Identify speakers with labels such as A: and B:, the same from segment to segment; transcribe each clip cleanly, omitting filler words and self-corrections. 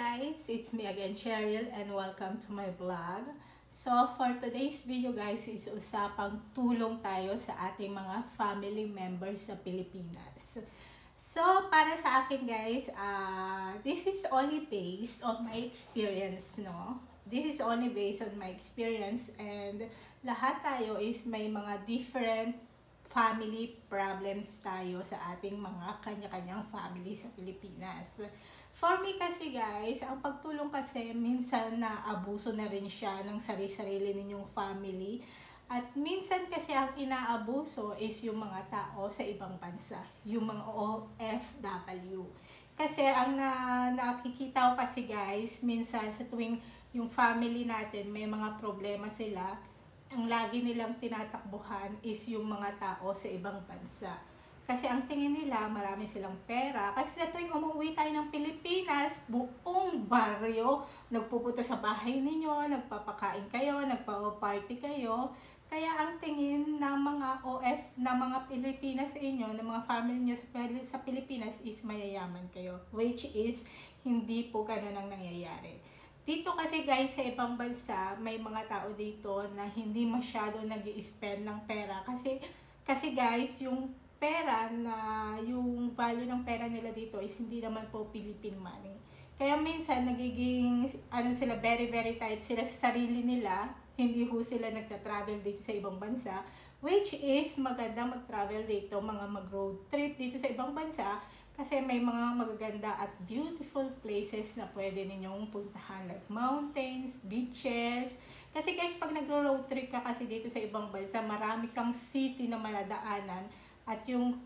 A: guys, it's me again, Cheryl, and welcome to my vlog. So for today's video guys is usapang tulong tayo sa ating mga family members sa Pilipinas. So para sa akin guys, this is only based on my experience, no? This is only based on my experience, and lahat tayo is may mga different family problems tayo sa ating mga kanya-kanyang family sa Pilipinas. For me kasi guys, ang pagtulong kasi minsan na abuso na rin siya ng sarili-sarili ninyong family. At minsan kasi ang inaabuso is yung mga tao sa ibang bansa, yung mga OFW. Kasi ang nakikita ko kasi guys, minsan sa tuwing yung family natin may mga problema sila, ang lagi nilang tinatakbuhan is yung mga tao sa ibang bansa. Kasi ang tingin nila, marami silang pera. Kasi sa tuwing umuwi tayo ng Pilipinas, buong baryo, nagpupunta sa bahay ninyo, nagpapakain kayo, nagpa-party kayo. Kaya ang tingin ng mga ng mga Pilipinas sa inyo, ng mga family niyo sa Pilipinas is mayayaman kayo. Which is, hindi po ganun ang nangyayari. Dito kasi guys, sa ibang bansa, may mga tao dito na hindi masyado nag-i-spend ng pera. Kasi guys, yung pera na, yung value ng pera nila dito is hindi naman po Philippine money. Kaya minsan, nagiging, sila, very, very tight sila sa sarili nila. Hindi ho sila nagta-travel dito sa ibang bansa. Which is, maganda mag-travel dito, mga mag-road trip dito sa ibang bansa. Kasi may mga magaganda at beautiful places na pwede ninyong puntahan, like mountains, beaches. Kasi guys, pag nagro-road trip ka kasi dito sa ibang bansa, marami kang city na maladaanan. At yung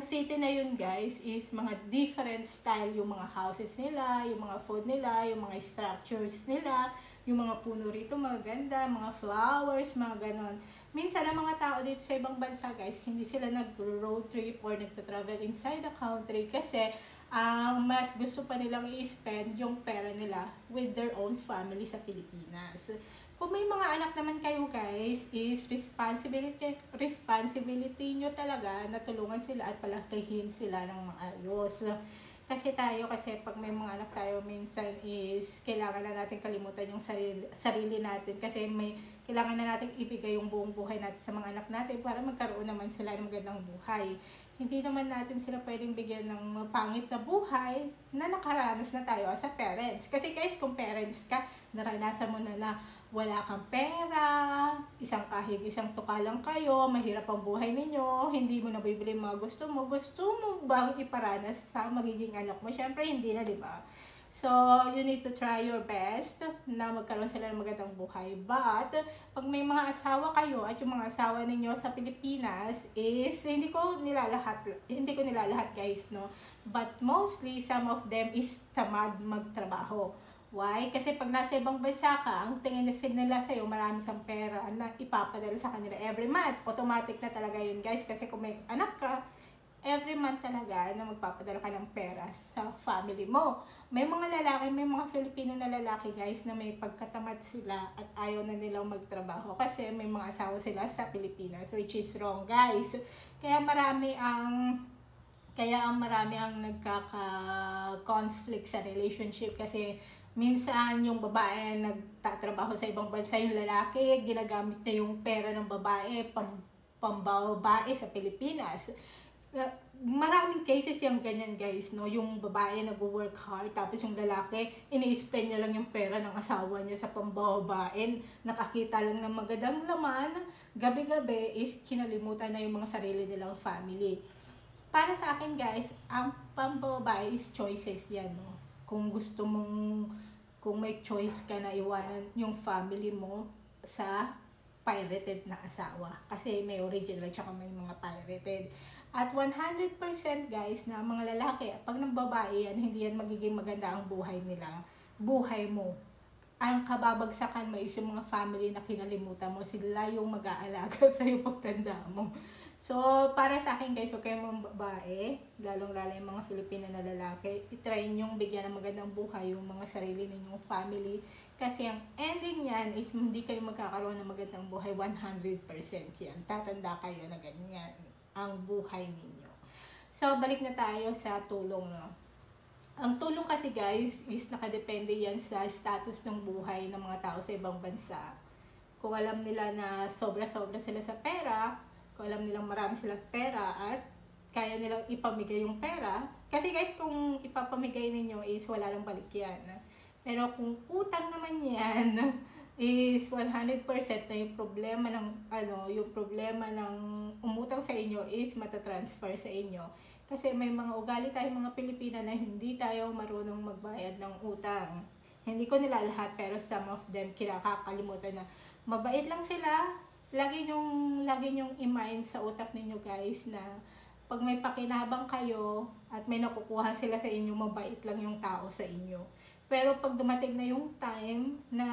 A: city na yun guys is mga different style, yung mga houses nila, yung mga food nila, yung mga structures nila, yung mga puno rito maganda, mga flowers, mga ganon. Minsan ang mga tao dito sa ibang bansa guys, hindi sila nag-road trip or nagta-travel inside the country kasi mas gusto pa nilang i-spend yung pera nila with their own family sa Pilipinas. Kung may mga anak naman kayo guys, is responsibility nyo talaga na tulungan sila at palakihin sila ng maayos. Kasi pag may mga anak tayo, minsan is kailangan na natin kalimutan yung sarili natin. Kasi kailangan na natin ibigay yung buong buhay natin sa mga anak natin para magkaroon naman sila ng magandang buhay. Hindi naman natin sila pwedeng bigyan ng pangit na buhay na nakaranas na tayo as a parents. Kasi guys, kung parents ka, naranasan mo na wala kang pera, isang kahig, isang tuka lang kayo, mahirap ang buhay ninyo, hindi mo nabibili mga gusto mo bang iparanas sa magiging anak mo? Syempre, hindi na, di ba? So, you need to try your best na magkaroon sila ng magandang buhay. But, pag may mga asawa kayo at yung mga asawa ninyo sa Pilipinas is, hindi ko nilalahat guys, no? But mostly, some of them is tamad magtrabaho. Why? Kasi pag nasa ibang bansa ka, ang tingin nila sa'yo, marami kang pera na ipapadala sa kanila every month. Automatic na talaga yun guys. Kasi kung may anak ka, every month talaga na magpapadala ka ng pera sa family mo. May mga lalaki, may mga Filipino na lalaki guys na may pagkatamad sila at ayaw na nilang magtrabaho kasi may mga asawa sila sa Pilipinas, which is wrong guys. Kaya marami ang nagkaka-conflict sa relationship kasi minsan yung babae nagtatrabaho sa ibang bansa, yung lalaki ginagamit na yung pera ng babae pambabae sa Pilipinas. Maraming cases yung ganyan guys, no? Yung babae nag-work hard tapos yung lalaki ini-spend niya lang yung pera ng asawa niya sa pambabae, nakakita lang ng magandang laman, gabi-gabi is kinalimutan na yung mga sarili nilang family. Para sa akin guys, ang pambabae is choices yan, no? Kung may choice ka na iwanan yung family mo sa pirated na asawa. Kasi may original tsaka may mga pirated. At 100% guys na mga lalaki, pag ng babae yan, hindi yan magiging maganda ang buhay nila. Buhay mo. Ang kababagsakan mo is yung mga family na kinalimutan mo, sila yung mag-aalaga sa'yo pagtanda mo. So, para sa akin guys, okay mga babae, lalong-lalo yung mga Filipina na lalaki, itry nyong bigyan ng magandang buhay yung mga sarili ninyong family. Kasi ang ending niyan is hindi kayo magkakaroon ng magandang buhay, 100% yan. Tatanda kayo na ganyan ang buhay ninyo. So, balik na tayo sa tulong, no? Ang tulong kasi guys is nakadepende yan sa status ng buhay ng mga tao sa ibang bansa. Kung alam nila na sobra-sobra sila sa pera, kung alam nilang marami silang pera at kaya nilang ipamigay yung pera. Kasi guys, kung ipapamigay ninyo is wala lang balik yan. Pero kung utang naman yan, is 100% na yung problema ng yung problema ng umutang sa inyo is matatransfer sa inyo. Kasi may mga ugali tayong mga Pilipina na hindi tayo marunong magbayad ng utang. Hindi ko nila lahat pero some of them kinakakalimutan na mabait lang sila. Lagi nyong i-mind sa utak ninyo guys na pag may pakinabang kayo at may nakukuha sila sa inyo, mabait lang yung tao sa inyo. Pero pag dumating na yung time na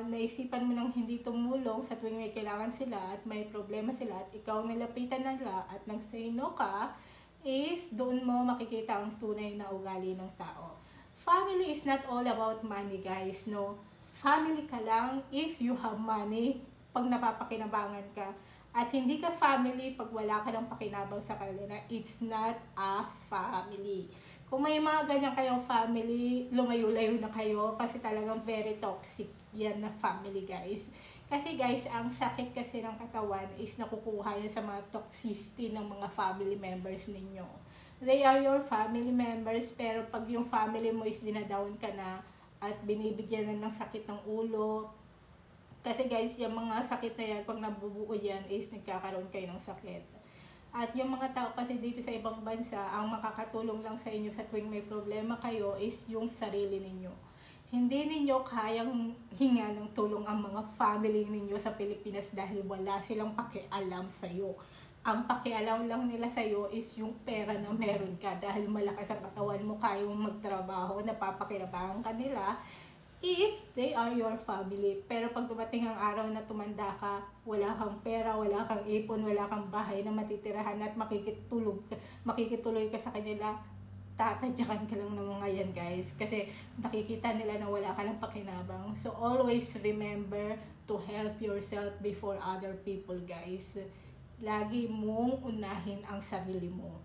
A: naisipan mo nang hindi tumulong sa tuwing may kailangan sila at may problema sila at ikaw nilapitan nila at nag-say no ka, is doon mo makikita ang tunay na ugali ng tao. Family is not all about money guys, no? Family ka lang if you have money, pag napapakinabangan ka. At hindi ka family pag wala ka ng pakinabang sa kanila. It's not a family. Kung may mga ganyan kayong family, lumayo-layo na kayo kasi talagang very toxic yan na family guys. Kasi guys, ang sakit kasi ng katawan is nakukuha yan sa mga toxicity ng mga family members ninyo. They are your family members pero pag yung family mo is dinadown ka na at binibigyan na ng sakit ng ulo. Kasi guys, yung mga sakit na yan, pag nabubuo yan is nagkakaroon kayo ng sakit. At yung mga tao kasi dito sa ibang bansa, ang makakatulong lang sa inyo sa tuwing may problema kayo is yung sarili ninyo. Hindi ninyo kayang hinga ng tulong ang mga family ninyo sa Pilipinas dahil wala silang pakialam sa'yo. Ang pakialam lang nila sa'yo is yung pera na meron ka dahil malakas ang katawan mo, kaya mong magtrabaho, napapakinabangan ka nila, is they are your family. Pero pag dumating ang araw na tumanda ka, wala kang pera, wala kang ipon, wala kang bahay na matitirahan at makikituloy ka sa kanila, tatadyakan ka lang ng mga yan guys. Kasi nakikita nila na wala ka lang pakinabang. So always remember to help yourself before other people guys. Lagi mong unahin ang sarili mo.